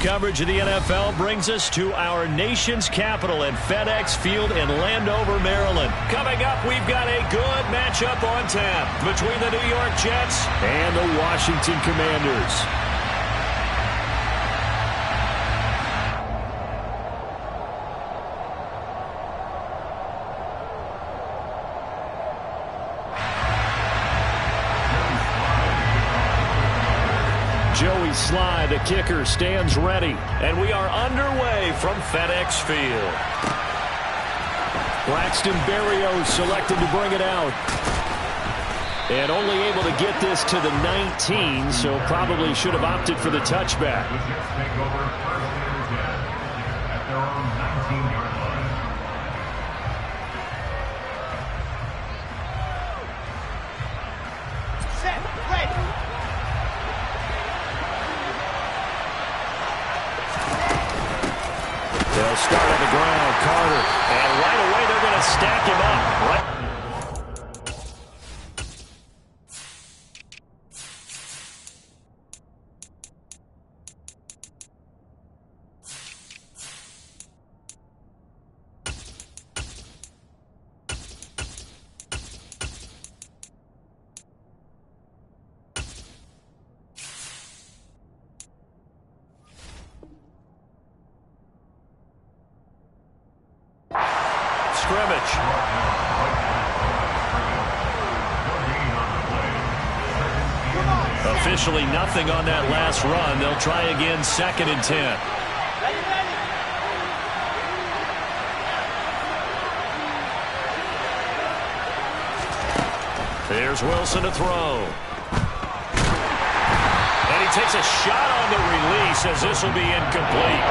coverage of the NFL brings us to our nation's capital at FedEx Field in Landover, Maryland. Coming up, we've got a good matchup on tap between the New York Jets and the Washington Commanders. Joey Slye, the kicker, stands ready. And we are underway from FedEx Field. Braxton Berrios selected to bring it out. And only able to get this to the 19, so probably should have opted for the touchback. They'll start on the ground, Carter, and right away they're going to stack him up. Right. Scrimmage. Officially nothing on that last run. They'll try again, 2nd and 10. There's Wilson to throw. And he takes a shot on the release as this will be incomplete.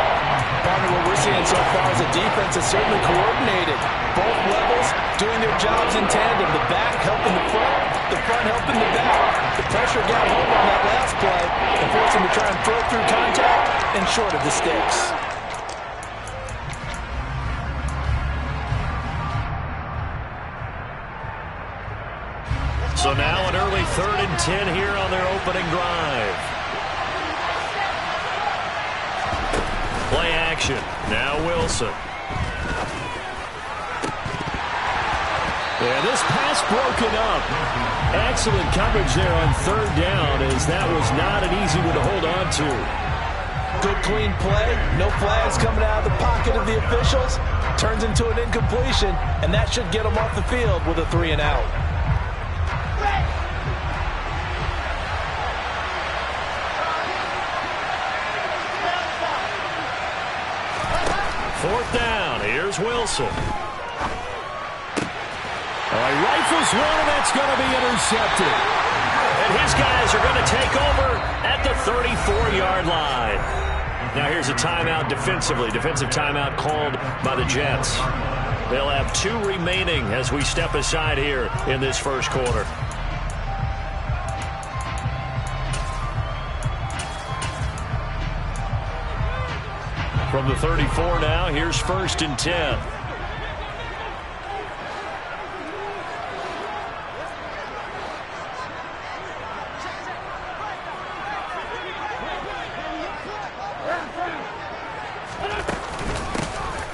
Partner, what we're seeing so far is a defense that's certainly coordinated. Both levels doing their jobs in tandem. The back helping the front helping the back. The pressure got home on that last play and forced him to try and throw through contact and short of the sticks. So now an early 3rd and 10 here on their opening drive. Play action. Now Wilson. Yeah, this pass broken up. Excellent coverage there on 3rd down, as that was not an easy one to hold on to. Good clean play. No flags coming out of the pocket of the officials. Turns into an incompletion, and that should get them off the field with a 3 and out. Fourth down. Here's Wilson. Rifles one, and that's going to be intercepted. And his guys are going to take over at the 34-yard line. Now here's a timeout defensively. Defensive timeout called by the Jets. They'll have 2 remaining as we step aside here in this first quarter. From the 34 now, here's 1st and 10.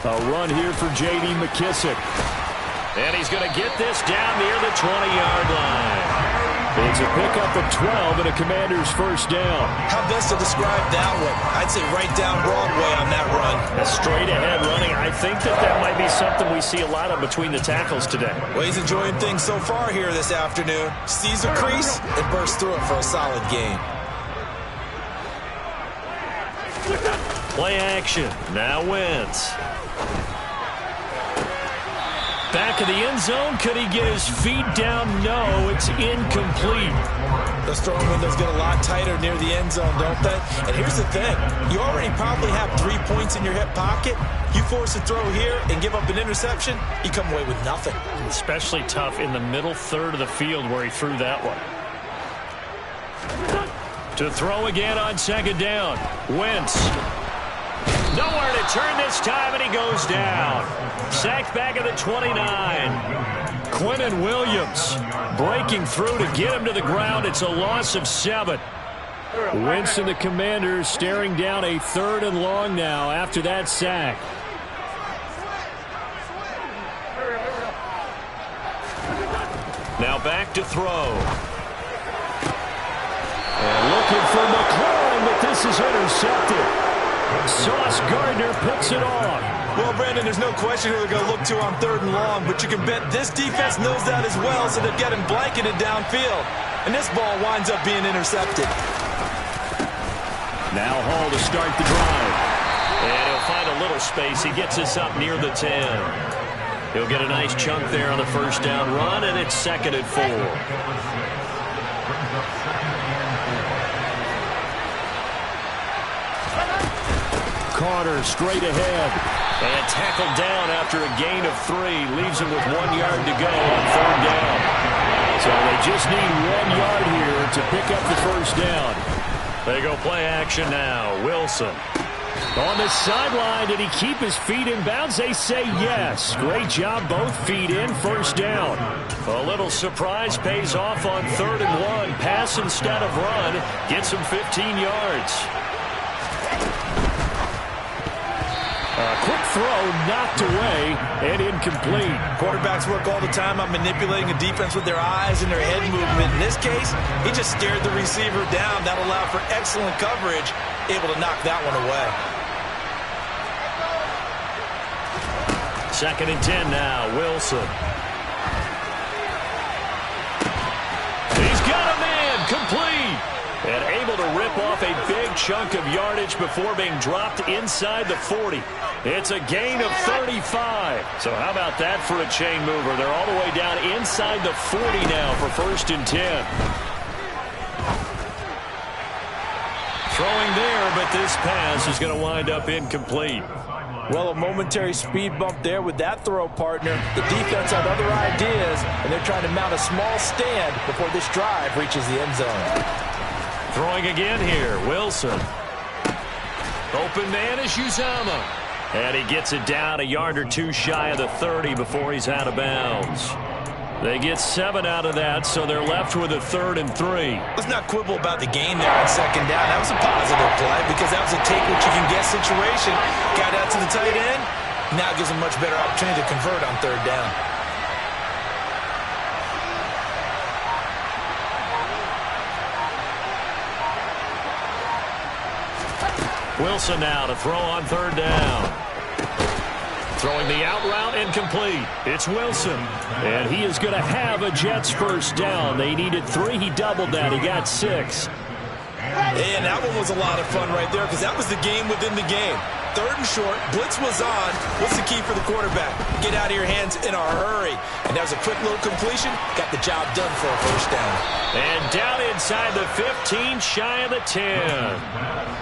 A run here for J.D. McKissic. And he's going to get this down near the 20-yard line. It's a pickup of 12 and a Commander's first down. How best to describe that one? I'd say right down Broadway on that run. A straight-ahead running. I think that might be something we see a lot of between the tackles today. Well, he's enjoying things so far here this afternoon. Sees a crease and bursts through it for a solid gain. Play action. Now Wentz. Back of the end zone. Could he get his feet down? No, it's incomplete. Those throwing windows get a lot tighter near the end zone, don't they? And here's the thing. You already probably have 3 points in your hip pocket. You force a throw here and give up an interception, you come away with nothing. Especially tough in the middle 3rd of the field where he threw that one. To throw again on 2nd down. Wentz. Nowhere to turn this time, and he goes down. Sacked back at the 29. Quinnen Williams breaking through to get him to the ground. It's a loss of 7. Wentz and the Commanders staring down a 3rd and long now after that sack. Now back to throw. And looking for McLaurin, but this is intercepted. Sauce Gardner picks it off. Well, Brandon, there's no question who they're going to look to on 3rd and long, but you can bet this defense knows that as well, so they're getting blanketed downfield. And this ball winds up being intercepted. Now Hall to start the drive. And he'll find a little space. He gets us up near the 10. He'll get a nice chunk there on the 1st down run, and it's 2nd and 4. Carter straight ahead. And tackled down after a gain of 3. Leaves him with 1 yard to go on 3rd down. So they just need 1 yard here to pick up the 1st down. They go play action now. Wilson. On the sideline, did he keep his feet in bounds? They say yes. Great job, both feet in, 1st down. A little surprise pays off on 3rd and 1. Pass instead of run. Gets him 15 yards. A quick throw knocked away and incomplete. Quarterbacks work all the time on manipulating a defense with their eyes and their head movement. In this case, he just stared the receiver down. That allowed for excellent coverage, able to knock that one away. 2nd and 10 now. Wilson. He's got a man. Complete. And able to rip off a big chunk of yardage before being dropped inside the 40. It's a gain of 35. So how about that for a chain mover? They're all the way down inside the 40 now for 1st and 10. Throwing there, but this pass is going to wind up incomplete. Well, a momentary speed bump there with that throw, partner. The defense had other ideas, and they're trying to mount a small stand before this drive reaches the end zone. Throwing again here, Wilson. Open man is Uzomah. And he gets it down a yard or 2 shy of the 30 before he's out of bounds. They get 7 out of that, so they're left with a 3rd and 3. Let's not quibble about the gain there on 2nd down. That was a positive play because that was a take-what-you-can-get situation. Got out to the tight end. Now gives him much better opportunity to convert on 3rd down. Wilson now to throw on 3rd down. Throwing the out route incomplete. It's Wilson. And he is going to have a Jets 1st down. They needed 3. He doubled that. He got 6. And that one was a lot of fun right there because that was the game within the game. 3rd and short. Blitz was on. What's the key for the quarterback? Get out of your hands in a hurry. And that was a quick little completion. Got the job done for a 1st down. And down inside the 15, shy of the 10.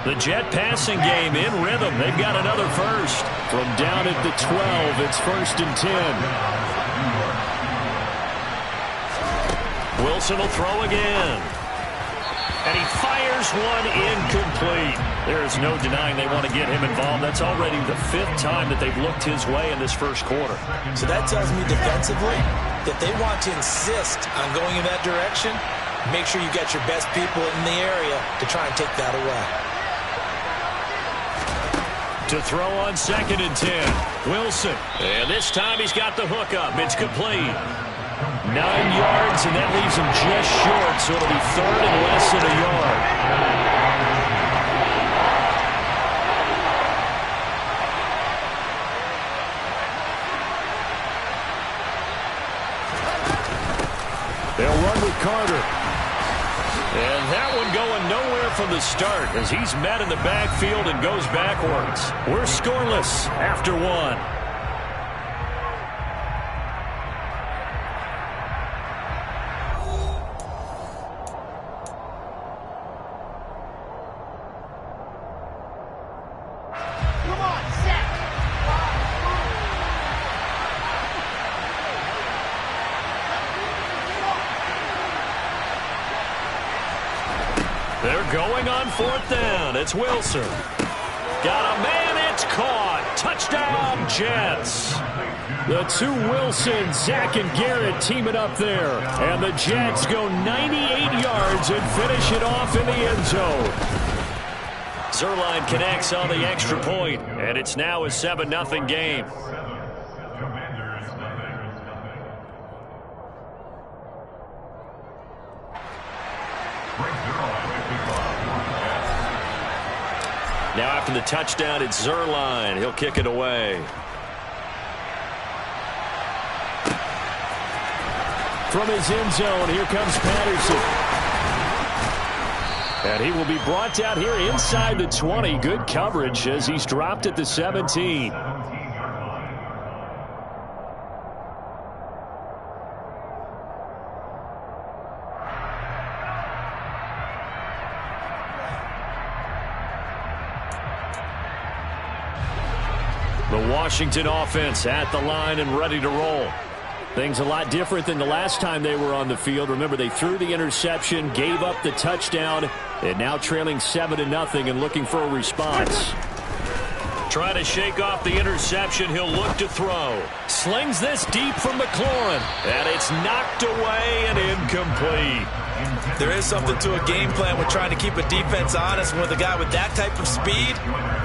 The Jet passing game in rhythm. They've got another 1st. From down at the 12, it's 1st and 10. Wilson will throw again. And he fires one incomplete. There is no denying they want to get him involved. That's already the 5th time that they've looked his way in this 1st quarter. So that tells me defensively that they want to insist on going in that direction. Make sure you got your best people in the area to try and take that away. To throw on 2nd and 10. Wilson. And this time he's got the hook up. It's complete. 9 yards, and that leaves him just short, so it'll be 3rd and less than a yard. They'll run with Carter. And that one going nowhere from the start as he's met in the backfield and goes backwards. We're scoreless after 1. They're going on 4th down. It's Wilson. Got a man. It's caught. Touchdown, Jets. The two Wilsons, Zach and Garrett, teaming up there. And the Jets go 98 yards and finish it off in the end zone. Zuerlein connects on the extra point, and it's now a 7-0 game. Now after the touchdown, it's Zuerlein. He'll kick it away. From his end zone, here comes Patterson. And he will be brought down here inside the 20. Good coverage as he's dropped at the 17. The Washington offense at the line and ready to roll. Things a lot different than the last time they were on the field. Remember, they threw the interception, gave up the touchdown, and now trailing 7-0 and looking for a response. Trying to shake off the interception. He'll look to throw. Slings this deep from McLaurin. And it's knocked away and incomplete. There is something to a game plan with trying to keep a defense honest. With a guy with that type of speed,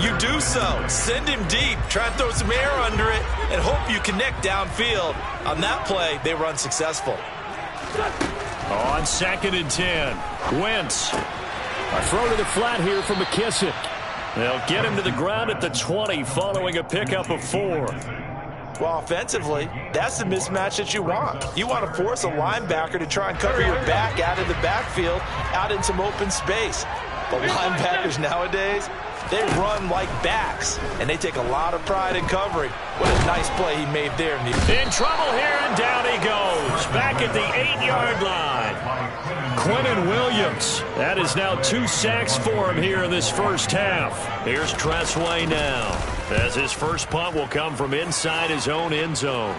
you do so. Send him deep. Try and throw some air under it and hope you connect downfield. On that play, they were unsuccessful. On 2nd and 10. Wentz. A throw to the flat here from McKissick. They'll get him to the ground at the 20 following a pickup of 4. Well, offensively, that's the mismatch that you want. You want to force a linebacker to try and cover your back out of the backfield, out in some open space. But linebackers nowadays, they run like backs, and they take a lot of pride in covering. What a nice play he made there. In trouble here, and down he goes. Back at the 8-yard line. Quinnen Williams. That is now 2 sacks for him here in this first half. Here's Tress Way now, as his first punt will come from inside his own end zone.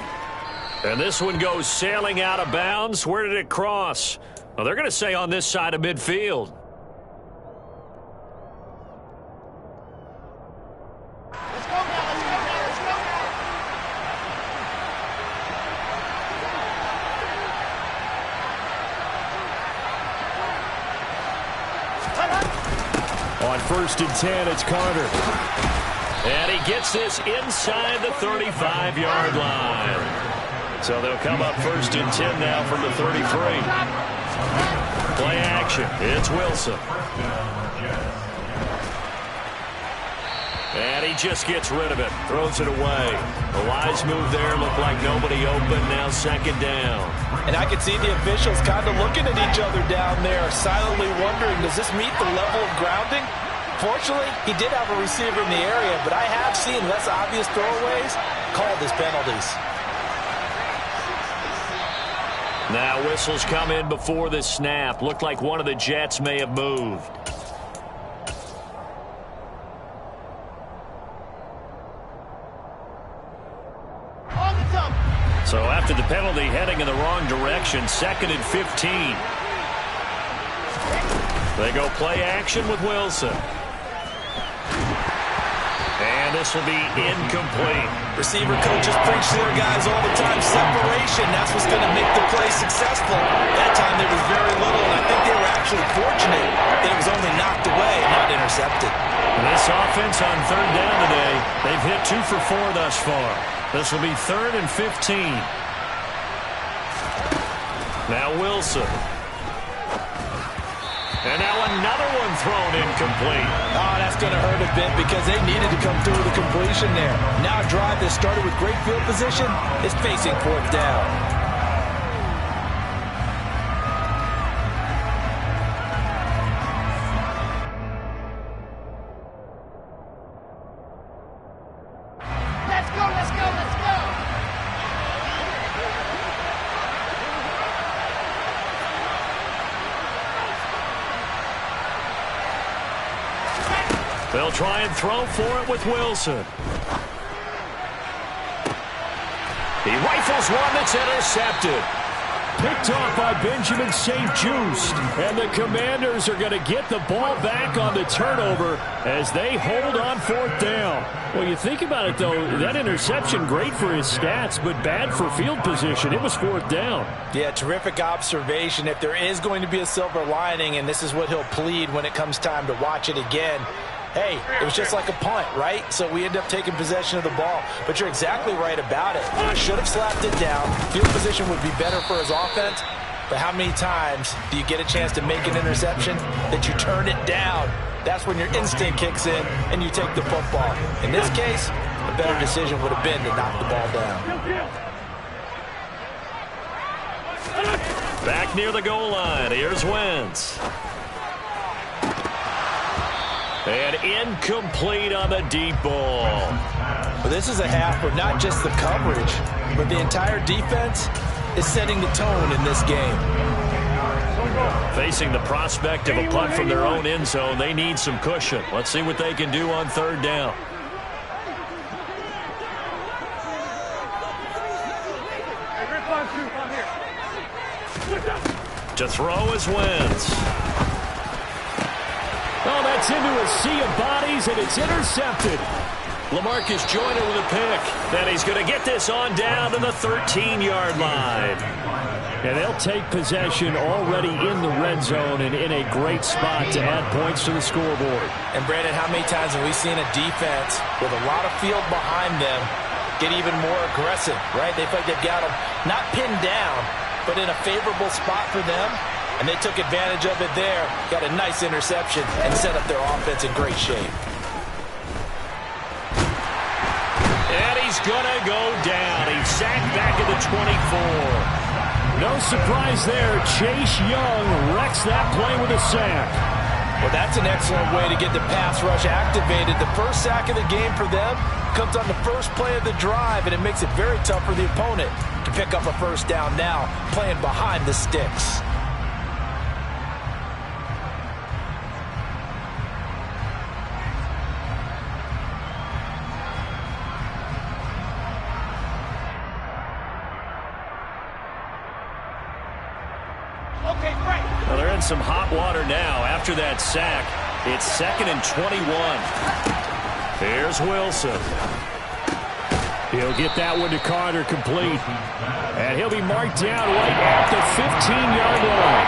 And this one goes sailing out of bounds. Where did it cross? Well, they're going to say on this side of midfield. On 1st and 10, it's Carter. And he gets this inside the 35-yard line. So they'll come up 1st and 10 now from the 33. Play action. It's Wilson. And he just gets rid of it. Throws it away. A wise move there. Looked like nobody open. Now 2nd down. And I can see the officials kind of looking at each other down there, silently wondering, does this meet the level of grounding? Fortunately, he did have a receiver in the area, but I have seen less obvious throwaways called as penalties. Now whistles come in before the snap. Looked like one of the Jets may have moved. So after the penalty, heading in the wrong direction, 2nd and 15. They go play action with Wilson. And this will be incomplete. Receiver coaches preach to their guys all the time. Separation, that's what's going to make the play successful. That time there was very little, and I think they were actually fortunate that it was only knocked away and not intercepted. And this offense on 3rd down today, they've hit 2 for 4 thus far. This will be 3rd and 15. Now Wilson. And now another one thrown incomplete. Oh, that's going to hurt a bit because they needed to come through with a completion there. Now a drive that started with great field position is facing 4th down. They'll try and throw for it with Wilson. He rifles one that's intercepted. picked off by Benjamin St-Juste. And the Commanders are going to get the ball back on the turnover as they hold on 4th down. Well, you think about it, though, that interception, great for his stats, but bad for field position. It was 4th down. Yeah, terrific observation. If there is going to be a silver lining, and this is what he'll plead when it comes time to watch it again, hey, it was just like a punt, right? So we end up taking possession of the ball. But you're exactly right about it. Should have slapped it down. Field position would be better for his offense. But how many times do you get a chance to make an interception that you turn it down? That's when your instinct kicks in and you take the football. In this case, a better decision would have been to knock the ball down. Back near the goal line, here's Wentz. And incomplete on the deep ball. Well, this is a half where not just the coverage, but the entire defense is setting the tone in this game. Facing the prospect of a punt from their own end zone, they need some cushion. Let's see what they can do on 3rd down. To throw is Wentz. Oh, that's into a sea of bodies, and it's intercepted. LaMarcus Joyner with a pick. And he's going to get this on down to the 13-yard line. And they'll take possession already in the red zone and in a great spot to add points to the scoreboard. And, Brandon, how many times have we seen a defense with a lot of field behind them get even more aggressive, right? They feel like they've got them not pinned down, but in a favorable spot for them. And they took advantage of it there, got a nice interception, and set up their offense in great shape. And he's going to go down. He's sacked back at the 24. No surprise there. Chase Young wrecks that play with a sack. Well, that's an excellent way to get the pass rush activated. The first sack of the game for them comes on the first play of the drive, and it makes it very tough for the opponent to pick up a first down now, playing behind the sticks. Well, they're in some hot water now after that sack. It's 2nd and 21. Here's Wilson. He'll get that one to Carter complete. And he'll be marked down right at the 15-yard line.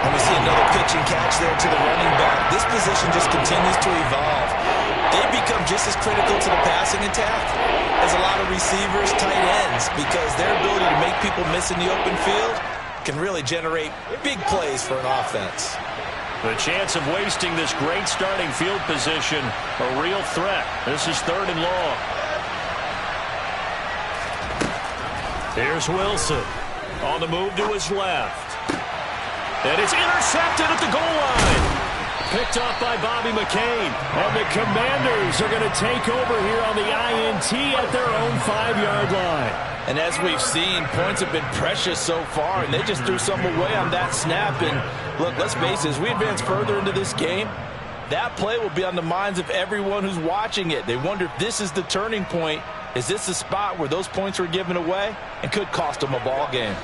And we see another pitch and catch there to the running back. This position just continues to evolve. They become just as critical to the passing attack as a lot of receivers, tight ends, because their ability to make people miss in the open field can really generate big plays for an offense. The chance of wasting this great starting field position, a real threat. This is 3rd and long. Here's Wilson on the move to his left. And it's intercepted at the goal line. Picked off by Bobby McCain. And the Commanders are going to take over here on the INT at their own 5-yard line. And as we've seen, points have been precious so far, and they just threw some away on that snap. And look, let's face it, as we advance further into this game, that play will be on the minds of everyone who's watching it. They wonder if this is the turning point. Is this the spot where those points were given away and could cost them a ball game?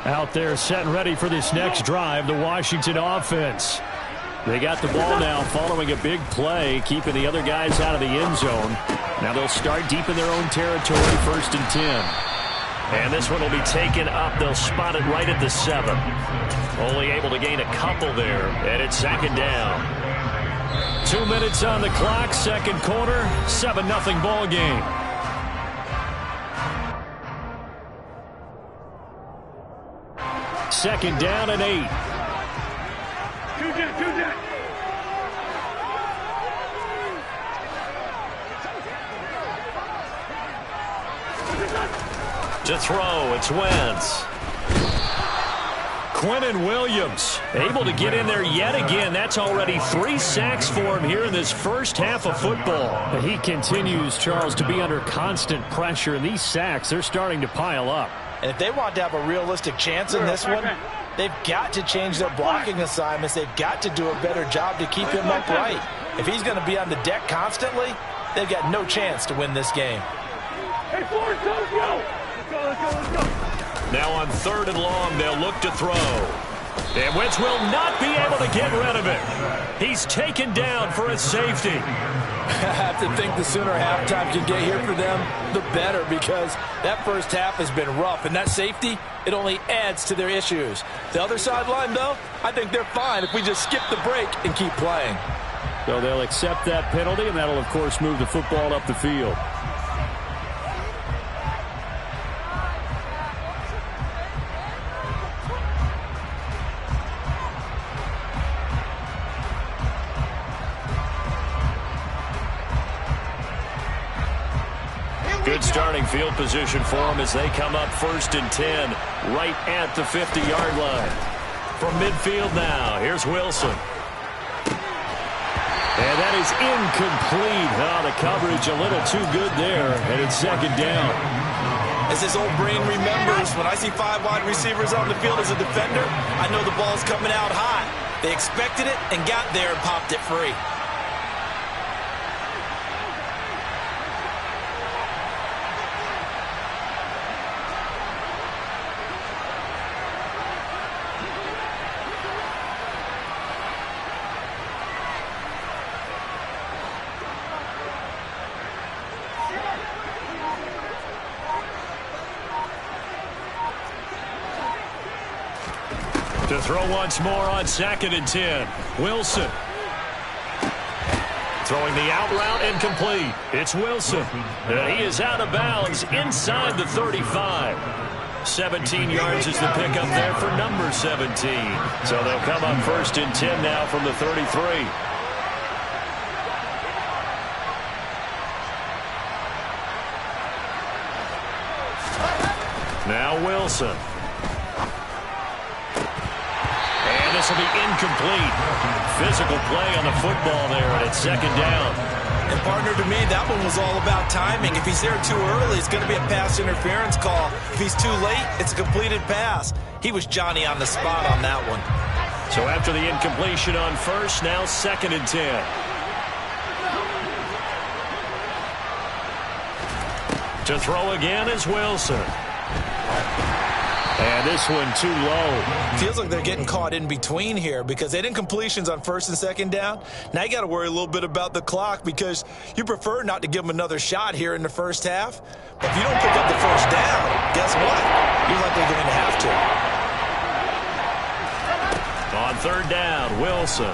Out there set and ready for this next drive, the Washington offense. They got the ball now following a big play, keeping the other guys out of the end zone. Now they'll start deep in their own territory, 1st and 10. And this one will be taken up. They'll spot it right at the 7. Only able to gain a couple there, and it's 2nd down. 2 minutes on the clock, 2nd quarter, 7-0 ball game. Second down and 8. To throw, it's Wentz. Quinnen Williams able to get in there yet again. That's already 3 sacks for him here in this first half of football. He continues, Charles, to be under constant pressure, and these sacks, they're starting to pile up. And if they want to have a realistic chance in this one, they've got to change their blocking assignments. They've got to do a better job to keep him upright. If he's going to be on the deck constantly, they've got no chance to win this game. Hey, Flores, let's go! Let's go. Now on 3rd and long, they'll look to throw. And Wentz will not be able to get rid of it. He's taken down for a safety. I have to think the sooner halftime can get here for them, the better, because that first half has been rough. And that safety, it only adds to their issues. The other sideline, though, I think they're fine if we just skip the break and keep playing. So they'll accept that penalty, and that'll, of course, move the football up the field. Good starting field position for them as they come up 1st and 10, right at the 50-yard line. From midfield now, here's Wilson. And that is incomplete. Oh, the coverage a little too good there, and it's 2nd down. As his old brain remembers, when I see 5 wide receivers on the field as a defender, I know the ball's coming out high. They expected it and got there and popped it free. To throw once more on 2nd and 10. Wilson. Throwing the out route incomplete. It's Wilson. And he is out of bounds inside the 35. 17 yards is the pickup there for number 17. So they'll come up 1st and 10 now from the 33. Now Wilson. This will be incomplete. Physical play on the football there, and it's 2nd down. And partner, to me, that one was all about timing. If he's there too early, it's going to be a pass interference call. If he's too late, it's a completed pass. He was Johnny on the spot on that one. So after the incompletion on 1st, now 2nd and 10. To throw again is Wilson. And this one too low. Feels like they're getting caught in between here because they didn't completions on 1st and 2nd down. Now you got to worry a little bit about the clock because you prefer not to give them another shot here in the first half. But if you don't pick up the 1st down, guess what? You're likely going to have to. On 3rd down, Wilson.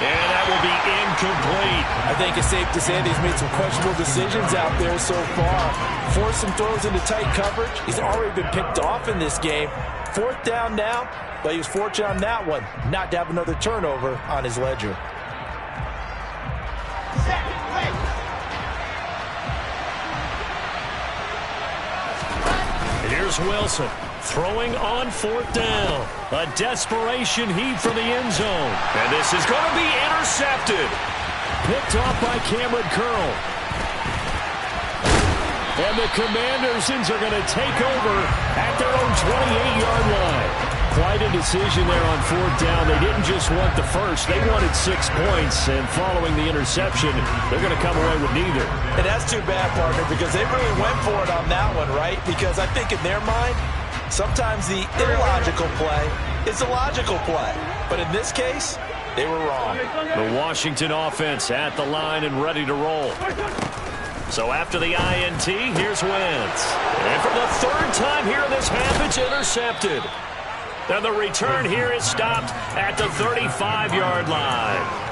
And that will be incomplete. I think it's safe to say that he's made some questionable decisions out there so far. Forced some throws into tight coverage. He's already been picked off in this game. 4th down now, but he was fortunate on that one not to have another turnover on his ledger. Here's Wilson. Throwing on 4th down. A desperation heave for the end zone. And this is going to be intercepted. Picked off by Cameron Curl. And the Commanders are going to take over at their own 28-yard line. Quite a decision there on 4th down. They didn't just want the first. They wanted 6 points. And following the interception, they're going to come away with neither. And that's too bad, partner, because they really went for it on that one, right? Because I think in their mind, sometimes the illogical play is a logical play. But in this case, they were wrong. The Washington offense at the line and ready to roll. So after the INT, here's Wentz. And for the 3rd time here in this half, it's intercepted. And the return here is stopped at the 35-yard line.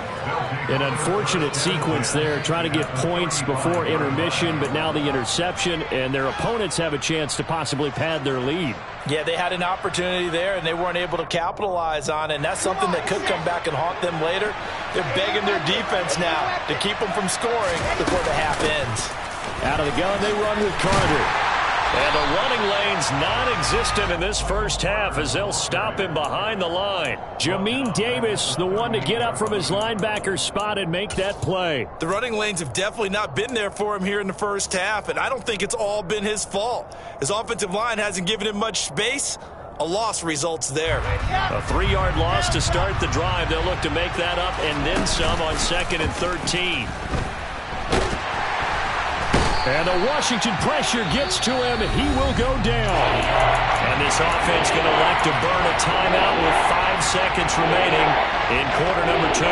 An unfortunate sequence there, trying to get points before intermission, but now the interception, and their opponents have a chance to possibly pad their lead. Yeah, they had an opportunity there, and they weren't able to capitalize on it, and that's something that could come back and haunt them later. They're begging their defense now to keep them from scoring before the half ends. Out of the gun, they run with Carter. And the running lane's non-existent in this first half as they'll stop him behind the line. Jamin Davis, the one to get up from his linebacker spot and make that play. The running lanes have definitely not been there for him here in the first half, and I don't think it's all been his fault. His offensive line hasn't given him much space. A loss results there. A 3-yard loss to start the drive. They'll look to make that up and then some on 2nd and 13. And the Washington pressure gets to him. He will go down. And this offense going to elect to burn a timeout with 5 seconds remaining in quarter number 2.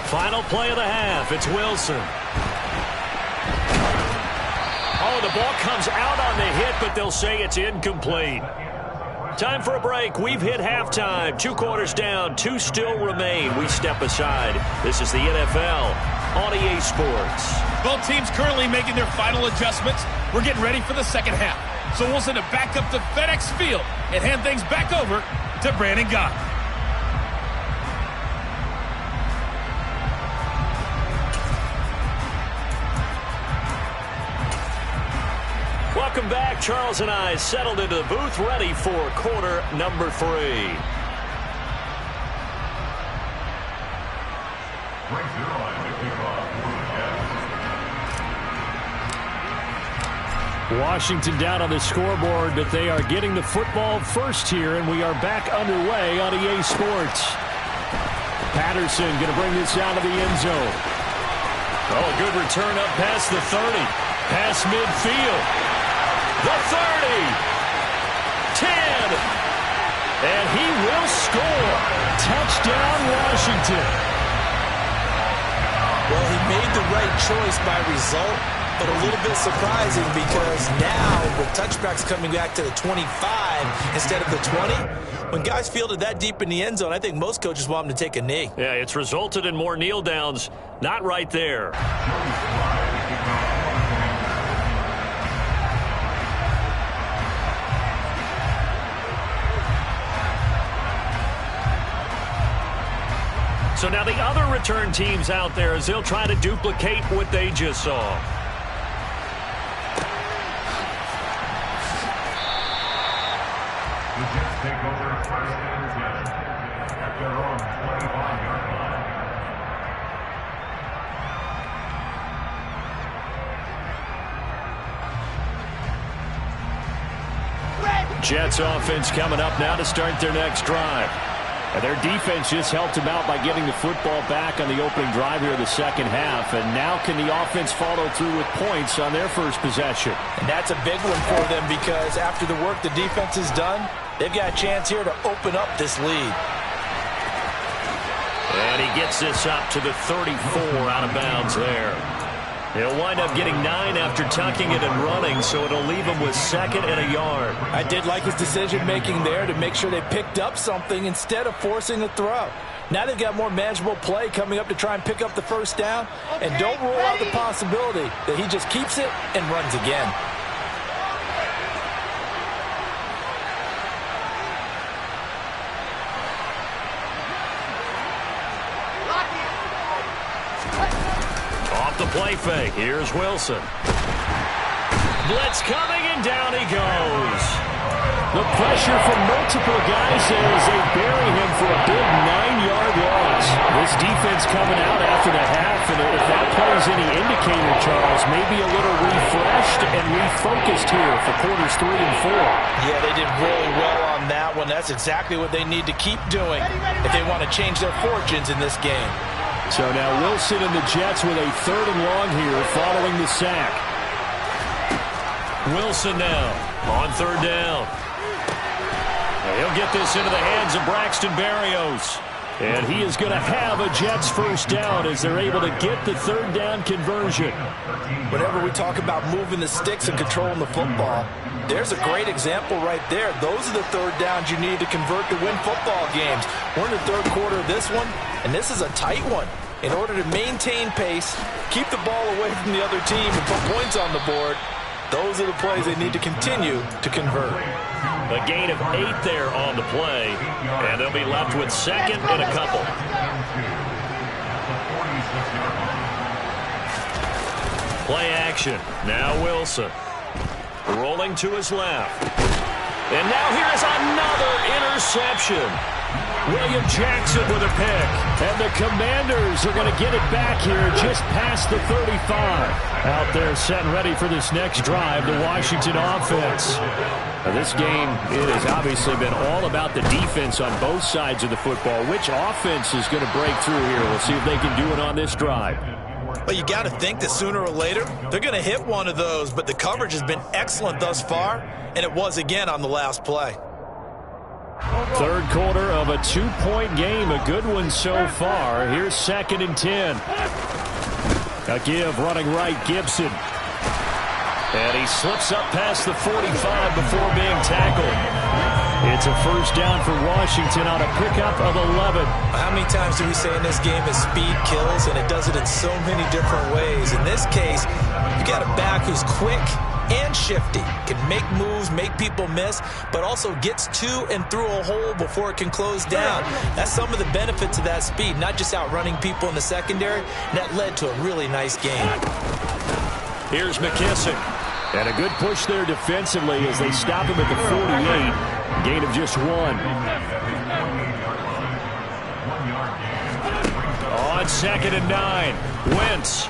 Final play of the half. It's Wilson. Oh, the ball comes out on the hit, but they'll say it's incomplete. Time for a break. We've hit halftime. 2 quarters down. 2 still remain. We step aside. This is the NFL on EA Sports. Both teams currently making their final adjustments. We're getting ready for the second half. So we'll send it back up to FedEx Field and hand things back over to Brandon Gaudin. Welcome back. Charles and I settled into the booth, ready for quarter number 3. Washington down on the scoreboard, but they are getting the football first here, and we are back underway on EA Sports. Patterson going to bring this out of the end zone. Oh, good return up past the 30. Past midfield. The 30, 10, and he will score. Touchdown, Washington. Well, he made the right choice by result, but a little bit surprising because now with touchbacks coming back to the 25 instead of the 20, when guys fielded that deep in the end zone, I think most coaches want them to take a knee. Yeah, it's resulted in more kneel downs. Not right there. So now the other return teams out there as they'll try to duplicate what they just saw. The Jets take over first and 10 at their own 25-yard line. Jets offense coming up now to start their next drive. And their defense just helped them out by getting the football back on the opening drive here of the second half. And now can the offense follow through with points on their first possession? And that's a big one for them because after the work the defense has done, they've got a chance here to open up this lead. And he gets this up to the 34 out of bounds there. He'll wind up getting 9 after tucking it and running, so it'll leave him with 2nd and a yard. I did like his decision-making there to make sure they picked up something instead of forcing the throw. Now they've got more manageable play coming up to try and pick up the first down, and don't rule out the possibility that he just keeps it and runs again. The play fake. Here's Wilson. Blitz coming, and down he goes. The pressure from multiple guys as they bury him for a big 9-yard loss. This defense coming out after the half, and if that play is any indicator, Charles, maybe a little refreshed and refocused here for quarters 3 and 4. Yeah, they did really well on that one. That's exactly what they need to keep doing if they want to change their fortunes in this game. So now Wilson and the Jets with a 3rd and long here following the sack. Wilson now on 3rd down. He'll get this into the hands of Braxton Berrios. And he is going to have a Jets first down as they're able to get the 3rd down conversion. Whenever we talk about moving the sticks and controlling the football, there's a great example right there. Those are the 3rd downs you need to convert to win football games. We're in the 3rd quarter of this one, and this is a tight one. In order to maintain pace, keep the ball away from the other team, and put points on the board, those are the plays they need to continue to convert. A gain of 8 there on the play, and they'll be left with 2nd and a couple. Play action. Now Wilson. Rolling to his left. And now here is another interception. William Jackson with a pick. And the Commanders are going to get it back here just past the 35. Out there set and ready for this next drive, the Washington offense. Now this game, it has obviously been all about the defense on both sides of the football. Which offense is going to break through here? We'll see if they can do it on this drive. Well, you got to think that sooner or later, they're going to hit one of those, but the coverage has been excellent thus far, and it was again on the last play. Third quarter of a two-point game, a good one so far. Here's 2nd and 10. A give running right, Gibson. And he slips up past the 45 before being tackled. It's a first down for Washington on a pickup of 11. How many times do we say in this game that speed kills, and it does it in so many different ways? In this case, you got a back who's quick and shifty, can make moves, make people miss, but also gets to and through a hole before it can close down. That's some of the benefits of that speed, not just outrunning people in the secondary, and that led to a really nice game. Here's McKissick. And a good push there defensively as they stop him at the 48. Gain of just 1. On 2nd and 9, Wentz.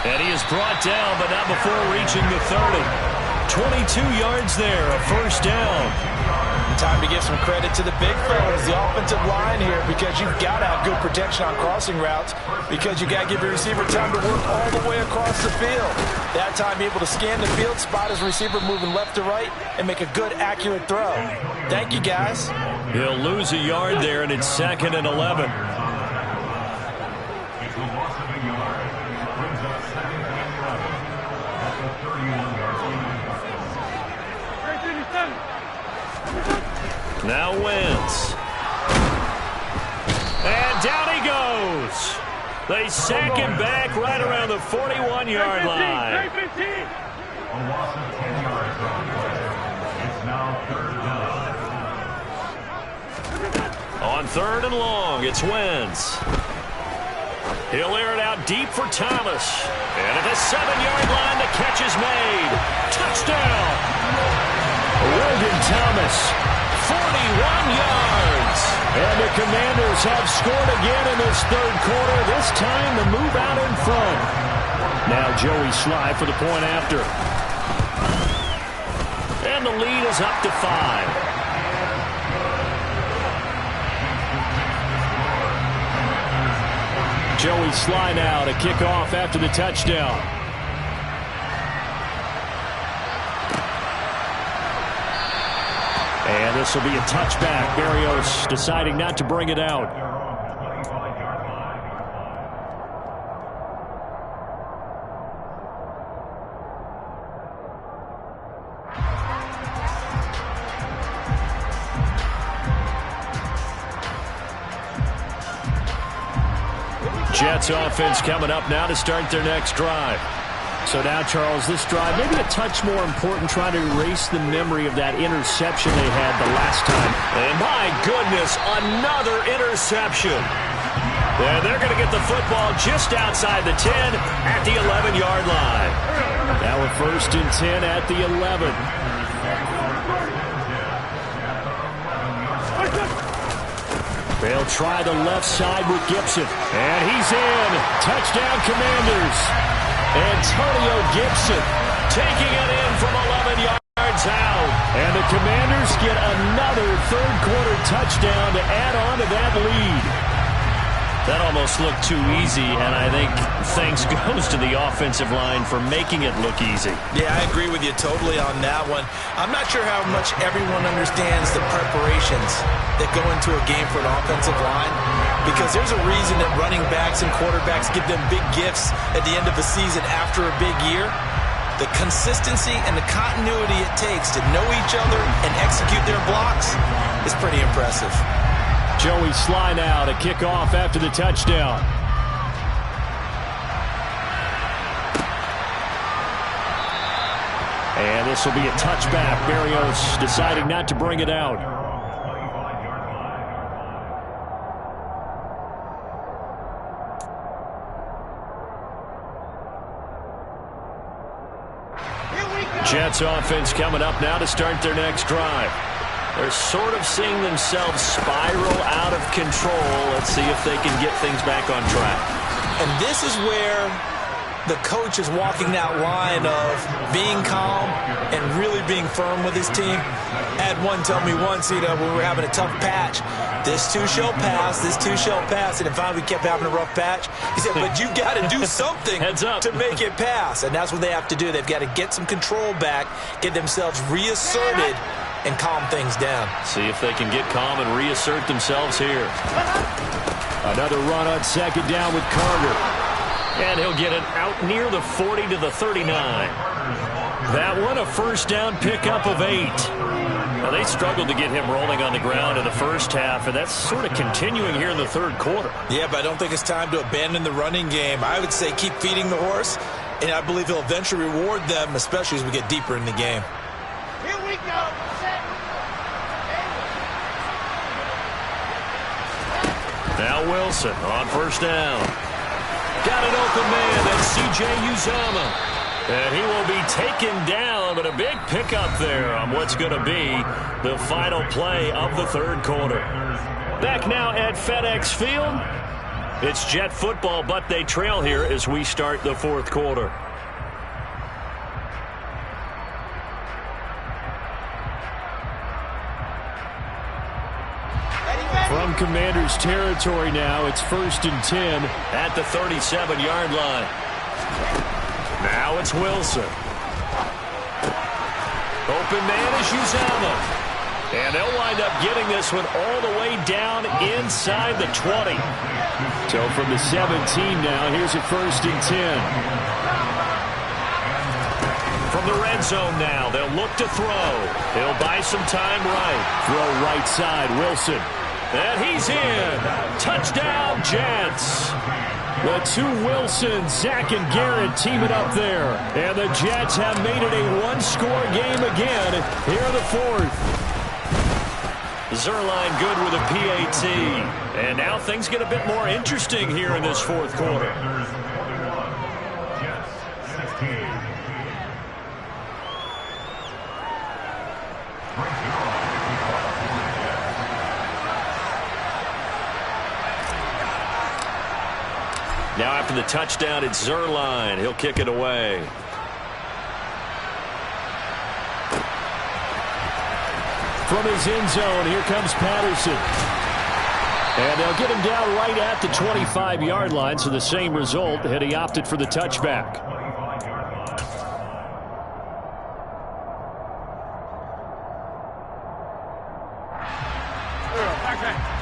And he is brought down, but not before reaching the 30. 22 yards there, a first down. Time to give some credit to the big fellas, the offensive line here, because you've got to have good protection on crossing routes, because you got to give your receiver time to work all the way across the field. That time, be able to scan the field, spot his receiver moving left to right, and make a good, accurate throw. Thank you, guys. He'll lose a yard there, and it's 2nd and 11. Now Wentz. And down he goes. They sack him back right around the 41-yard line. On 3rd and long, it's Wentz. He'll air it out deep for Thomas. And at the 7-yard line, the catch is made. Touchdown! Logan Thomas. 41 yards. And the Commanders have scored again in this third quarter. This time the move out in front. Now Joey Slye for the point after. And the lead is up to 5. Joey Slye now to kick off after the touchdown. And this will be a touchback. Berrios deciding not to bring it out. Jets offense coming up now to start their next drive. So now, Charles, this drive maybe a touch more important, trying to erase the memory of that interception they had the last time. And my goodness, another interception. And they're going to get the football just outside the 10 at the 11-yard line. Now a 1st and 10 at the 11. They'll try the left side with Gibson. And he's in. Touchdown, Commanders. Antonio Gibson taking it in from 11 yards out. And the Commanders get another third-quarter touchdown to add on to that lead. That almost looked too easy, and I think thanks goes to the offensive line for making it look easy. Yeah, I agree with you totally on that one. I'm not sure how much everyone understands the preparations that go into a game for an offensive line, because there's a reason that running backs and quarterbacks give them big gifts at the end of the season after a big year. The consistency and the continuity it takes to know each other and execute their blocks is pretty impressive. Joey Slye now to kick off after the touchdown. And this will be a touchback. Berrios deciding not to bring it out. Jets offense coming up now to start their next drive. They're sort of seeing themselves spiral out of control. Let's see if they can get things back on track. And this is where the coach is walking that line of being calm and really being firm with his team. I had one tell me once, when we were having a tough patch, this too shall pass, this too shall pass. And then finally we kept having a rough patch. He said, but you've got to do something to make it pass. And that's what they have to do. They've got to get some control back, get themselves reasserted, and calm things down. See if they can get calm and reassert themselves here. Another run on second down with Carter. And he'll get it out near the 40 to the 39. That one a first down pickup of 8. Now, they struggled to get him rolling on the ground in the first half, and that's sort of continuing here in the third quarter. Yeah, but I don't think it's time to abandon the running game. I would say keep feeding the horse, and I believe he'll eventually reward them, especially as we get deeper in the game. Here we go. Now Wilson on first down. Got an open man, that's C.J. Uzomah. And he will be taken down, but a big pickup there on what's going to be the final play of the third quarter. Back now at FedEx Field. It's Jet football, but they trail here as we start the fourth quarter. From Commanders territory now, it's 1st and 10 at the 37-yard line. Now it's Wilson. Open man is Uzomah. And they'll wind up getting this one all the way down inside the 20. So from the 17 now, here's a 1st and 10. From the red zone now, they'll look to throw. He'll buy some time right. Throw right side, Wilson. And he's in. Touchdown, Jets. The two Wilsons, Zach and Garrett, teaming up there. And the Jets have made it a one-score game again here in the fourth. Zuerlein good with a PAT. And now things get a bit more interesting here in this fourth quarter. Now after the touchdown, it's Zuerlein. He'll kick it away. From his end zone, here comes Patterson. And they'll get him down right at the 25-yard line, so the same result had he opted for the touchback.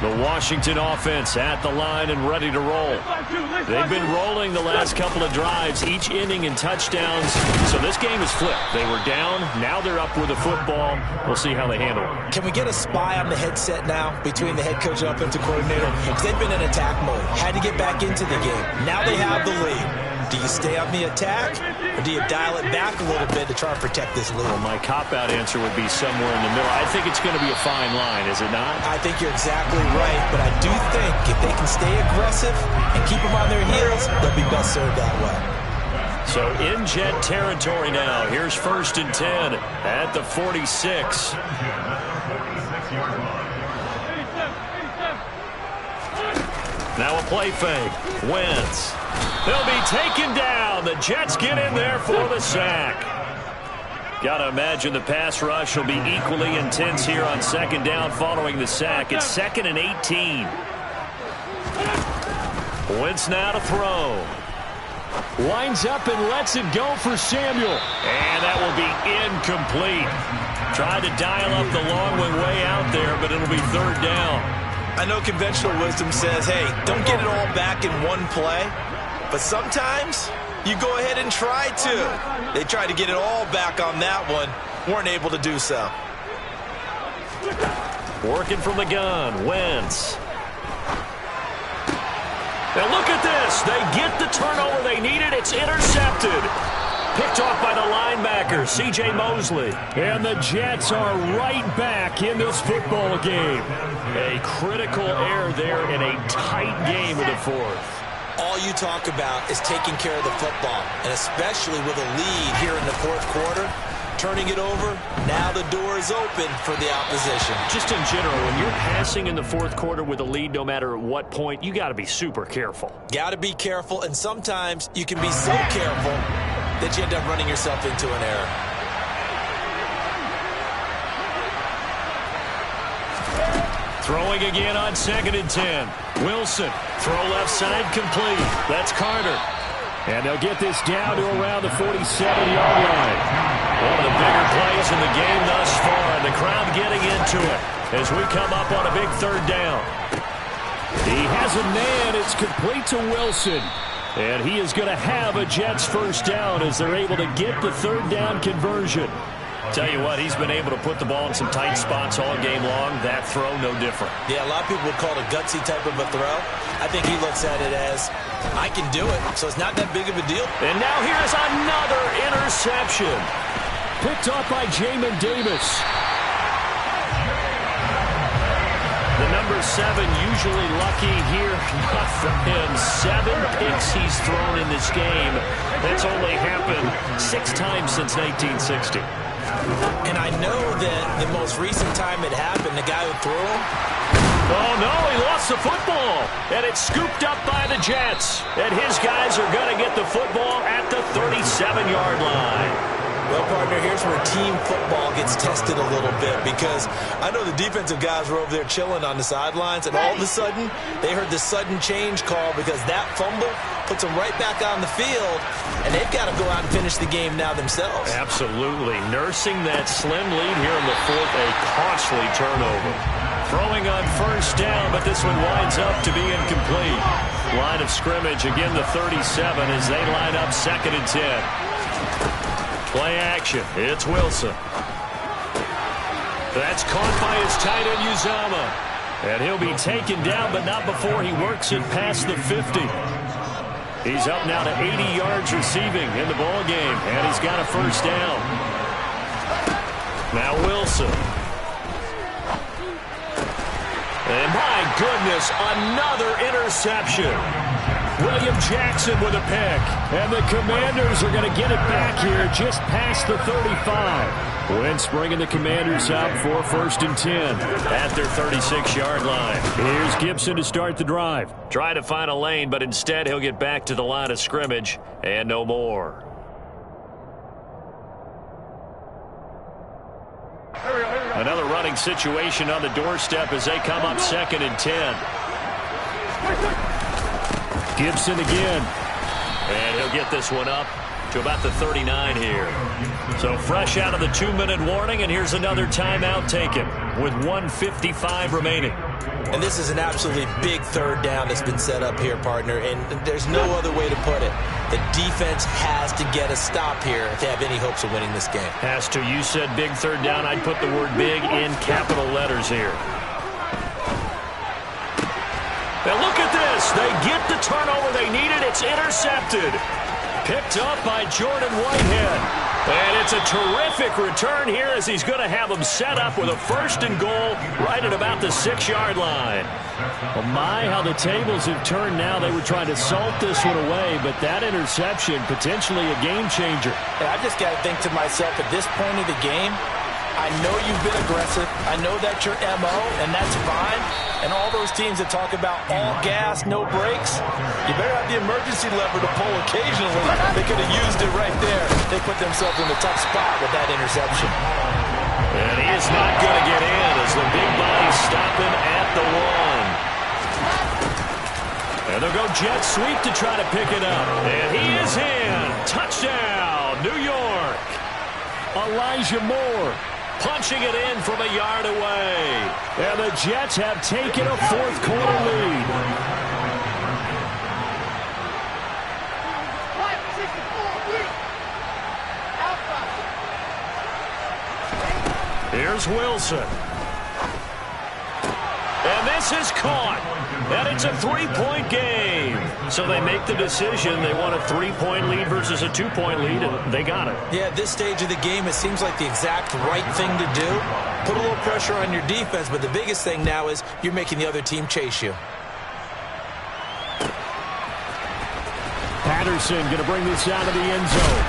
The Washington offense at the line and ready to roll. They've been rolling the last couple of drives, each inning in touchdowns. So this game is flipped. They were down. Now they're up with the football. We'll see how they handle it. Can we get a spy on the headset now between the head coach and offensive coordinator? Because they've been in attack mode. Had to get back into the game. Now they have the lead. Do you stay on the attack, or do you dial it back a little bit to try and protect this lead? Well, my cop-out answer would be somewhere in the middle. I think it's going to be a fine line, is it not? I think you're exactly right, but I do think if they can stay aggressive and keep them on their heels, they'll be best served that way. So in Jet territory now. Here's 1st and 10 at the 46. Now a play fake. Wentz. They'll be taken down. The Jets get in there for the sack. Got to imagine the pass rush will be equally intense here on second down following the sack. It's 2nd and 18. Wentz now to throw. Winds up and lets it go for Samuel. And that will be incomplete. Tried to dial up the long way out there, but it'll be 3rd down. I know conventional wisdom says, hey, don't get it all back in one play. But sometimes you go ahead and try to. They tried to get it all back on that one. Weren't able to do so. Working from the gun. Wentz. Now look at this. They get the turnover they needed. It's intercepted. Picked off by the linebacker, C.J. Mosley. And the Jets are right back in this football game. A critical error there in a tight game in the fourth. All you talk about is taking care of the football, and especially with a lead here in the fourth quarter, turning it over. Now the door is open for the opposition. Just in general, when you're passing in the fourth quarter with a lead, no matter at what point, you got to be super careful. Got to be careful, and sometimes you can be so careful that you end up running yourself into an error. Throwing again on 2nd and 10. Wilson, throw left side, complete. That's Carter. And they'll get this down to around the 47-yard line. One of the bigger plays in the game thus far, and the crowd getting into it as we come up on a big 3rd down. He has a man. It's complete to Wilson. And he is going to have a Jets 1st down as they're able to get the 3rd down conversion. Tell you what, he's been able to put the ball in some tight spots all game long. That throw, no different. Yeah, a lot of people would call it a gutsy type of a throw. I think he looks at it as, I can do it, so it's not that big of a deal. And now here's another interception. Picked up by Jamin Davis. The number 7 usually lucky here. Not for him. 7 picks he's thrown in this game. That's only happened 6 times since 1960. And I know that the most recent time it happened, the guy who threw him. Oh, no, he lost the football. And it's scooped up by the Jets. And his guys are going to get the football at the 37-yard line. Well, partner, here's where team football gets tested a little bit, because I know the defensive guys were over there chilling on the sidelines, and all of a sudden, they heard the sudden change call because that fumble puts them right back on the field, and they've got to go out and finish the game now themselves. Absolutely. Nursing that slim lead here in the 4th, a costly turnover. Throwing on 1st down, but this one winds up to be incomplete. Line of scrimmage, again the 37 as they line up 2nd and 10. Play action. It's Wilson. That's caught by his tight end, Uzomah. And he'll be taken down, but not before he works it past the 50. He's up now to 80 yards receiving in the ball game, and he's got a 1st down. Now Wilson. And my goodness, another interception. William Jackson with a pick. And the Commanders are going to get it back here just past the 35. Wentz bringing the Commanders out for 1st and 10. At their 36-yard line. Here's Gibson to start the drive. Try to find a lane, but instead he'll get back to the line of scrimmage and no more. Another running situation on the doorstep as they come up 2nd and 10. Gibson again. And he'll get this one up to about the 39 here. So fresh out of the 2-minute warning, and here's another timeout taken with 1:55 remaining. And this is an absolutely big 3rd down that's been set up here, partner, and there's no other way to put it. The defense has to get a stop here if they have any hopes of winning this game. Has to. You said big 3rd down. I'd put the word big in capital letters here. Now look at this. They get the turnover they needed. It's intercepted. Picked up by Jordan Whitehead. And it's a terrific return here as he's going to have them set up with a 1st and goal right at about the 6-yard line. Well, my, how the tables have turned now. They were trying to salt this one away, but that interception, potentially a game changer. And I just got to think to myself, at this point of the game, I know you've been aggressive. I know that's your MO, and that's fine. And all those teams that talk about all gas, no brakes, you better have the emergency lever to pull occasionally. They could have used it right there. They put themselves in a tough spot with that interception. And he is not going to get in as the big body stop him at the 1. And they'll go jet sweep to try to pick it up. And he is in. Touchdown, New York. Elijah Moore punching it in from a yard away. And the Jets have taken a 4th quarter lead. Here's Wilson. And this is caught. And it's a 3-point game. So they make the decision. They want a 3-point lead versus a 2-point lead, and they got it. Yeah, at this stage of the game, it seems like the exact right thing to do. Put a little pressure on your defense, but the biggest thing now is you're making the other team chase you. Patterson going to bring this out of the end zone.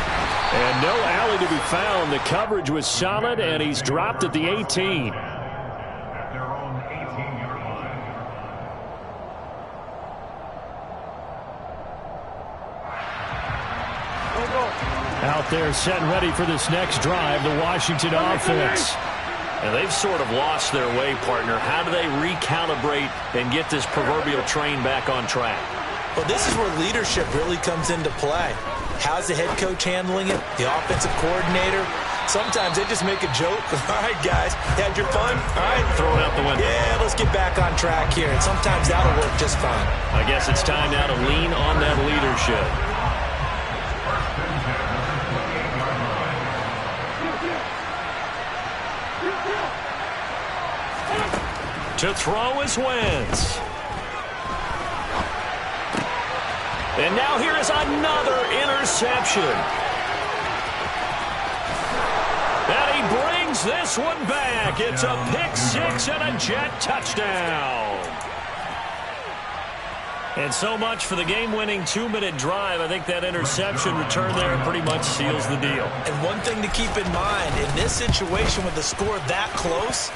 And no alley to be found. The coverage was solid, and he's dropped at the 18. Out there set and ready for this next drive, the Washington offense. And they've sort of lost their way, partner. How do they recalibrate and get this proverbial train back on track? Well, this is where leadership really comes into play. How's the head coach handling it? The offensive coordinator? Sometimes they just make a joke. All right, guys, had your fun? All right. Throw it out the window. Yeah, let's get back on track here. And sometimes that'll work just fine. I guess it's time now to lean on that leadership. To throw is Wentz. And now here is another interception. And he brings this one back. It's a pick-6 and a Jet touchdown. And so much for the game-winning 2-minute drive. I think that interception return there pretty much seals the deal. And one thing to keep in mind, in this situation with the score that close,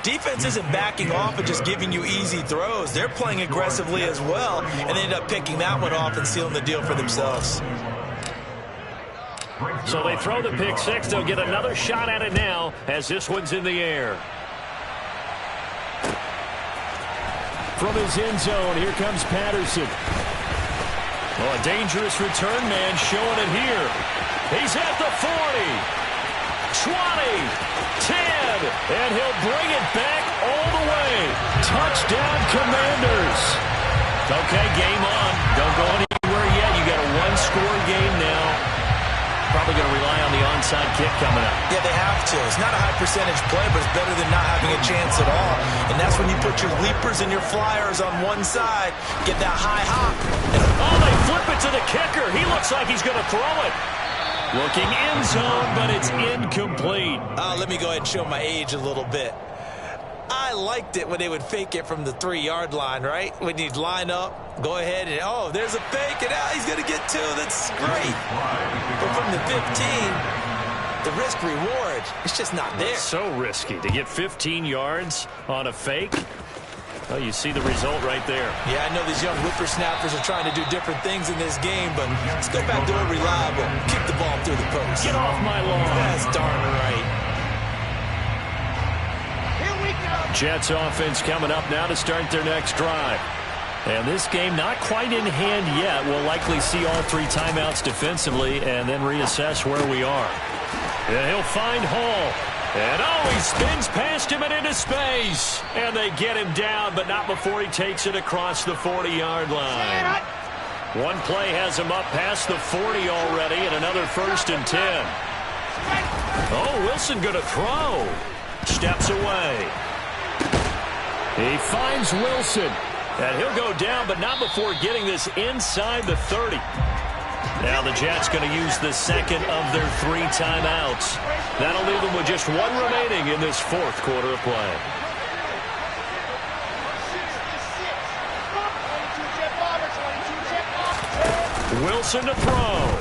defense isn't backing off and just giving you easy throws. They're playing aggressively as well, and they end up picking that one off and sealing the deal for themselves. So they throw the pick-6. They'll get another shot at it now as this one's in the air. From his end zone, here comes Patterson. Oh, a dangerous return man showing it here. He's at the 40, 20, 10, and he'll bring it back all the way. Touchdown, Commanders. Okay, game on. Don't go anywhere yet. You got a one-score game now. Probably going to rely on the onside kick coming up. Yeah, they have to. It's not a high-percentage play, but it's better than not having a chance at all. And that's when you put your leapers and your flyers on one side, get that high hop. Oh, they flip it to the kicker. He looks like he's going to throw it. Looking end zone, but it's incomplete. Let me go ahead and show my age a little bit. I liked it when they would fake it from the 3-yard line, right? When you'd line up, go ahead and, oh, there's a fake, and he's going to get 2. That's great. But from the 15, the risk-reward, it's just not there. So risky to get 15 yards on a fake. Well, you see the result right there. Yeah, I know these young whippersnappers are trying to do different things in this game, but let's go back to a reliable. Kick the ball through the post. Get off my lawn. That's darn right. Jets offense coming up now to start their next drive. And this game not quite in hand yet. We'll likely see all 3 timeouts defensively and then reassess where we are. And he'll find Hall. And he spins past him and into space. And they get him down, but not before he takes it across the 40-yard line. One play has him up past the 40 already, and another 1st and 10. Oh, Wilson going to throw. Steps away. He finds Wilson. And he'll go down, but not before getting this inside the 30. Now the Jets going to use the second of their 3 timeouts. That'll leave them with just 1 remaining in this 4th quarter of play. Wilson to throw.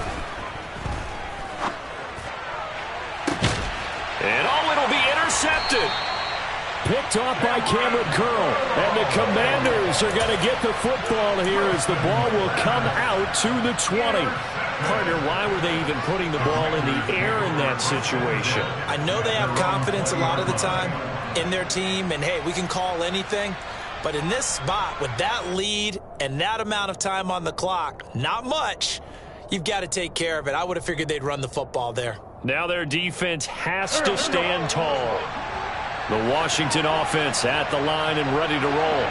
And it'll be intercepted. Picked off by Cameron Curl. And the Commanders are going to get the football here as the ball will come out to the 20. Partner, why were they even putting the ball in the air in that situation? I know they have confidence a lot of the time in their team, and, hey, we can call anything. But in this spot, with that lead and that amount of time on the clock, not much, you've got to take care of it. I would have figured they'd run the football there. Now their defense has to stand tall. The Washington offense at the line and ready to roll.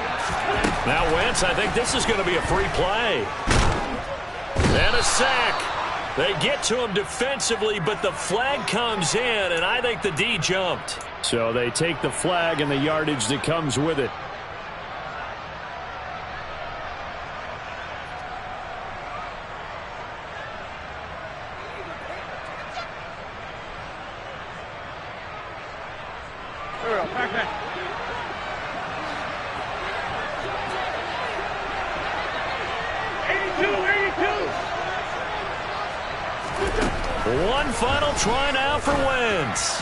Now Wentz, I think this is going to be a free play. And a sack. They get to him defensively, but the flag comes in, and I think the D jumped. So they take the flag and the yardage that comes with it. One final try now for Wentz.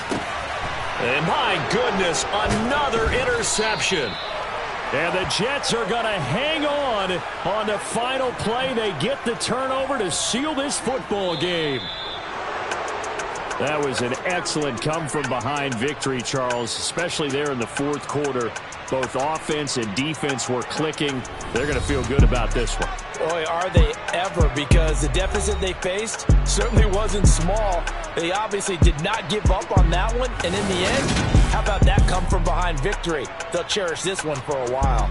And my goodness, another interception. And the Jets are going to hang on the final play. They get the turnover to seal this football game. That was an excellent come-from-behind victory, Charles, especially there in the fourth quarter. Both offense and defense were clicking. They're going to feel good about this one. Boy, are they ever, because the deficit they faced certainly wasn't small. They obviously did not give up on that one, and in the end, how about that come-from-behind victory? They'll cherish this one for a while.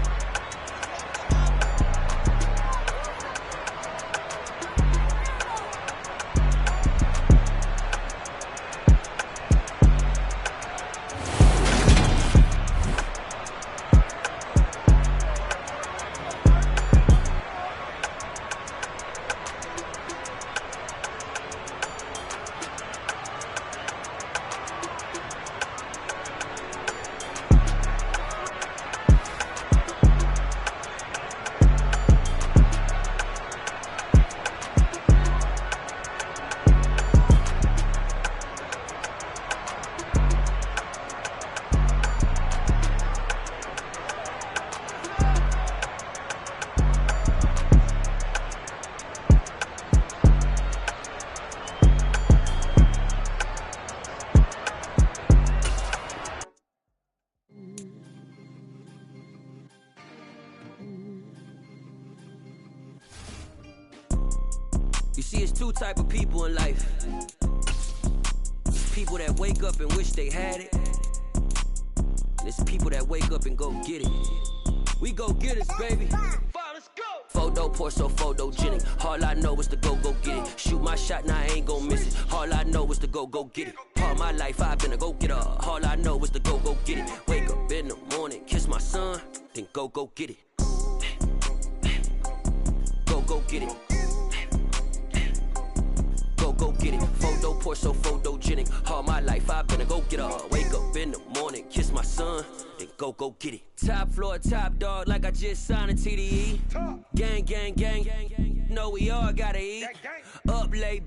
You see, it's two type of people in life. People that wake up and wish they had it. And it's people that wake up and go get it. We go get it, baby. Let's go. Photo pour so photogenic. All I know is to go get it. Shoot my shot, now I ain't gon' miss it. All I know is to go get it. All my life I've been a go-getter. All I know is to go get it. Wake up in the morning, kiss my son, then go get it. Go get it. Go get it. Photo pour so photogenic. All my life I've been a go-getter. Wake up in the morning, kiss my son, then go get it. Top floor, top dog, like I just signed a TDE. Gang. Know we all gotta eat. Up late.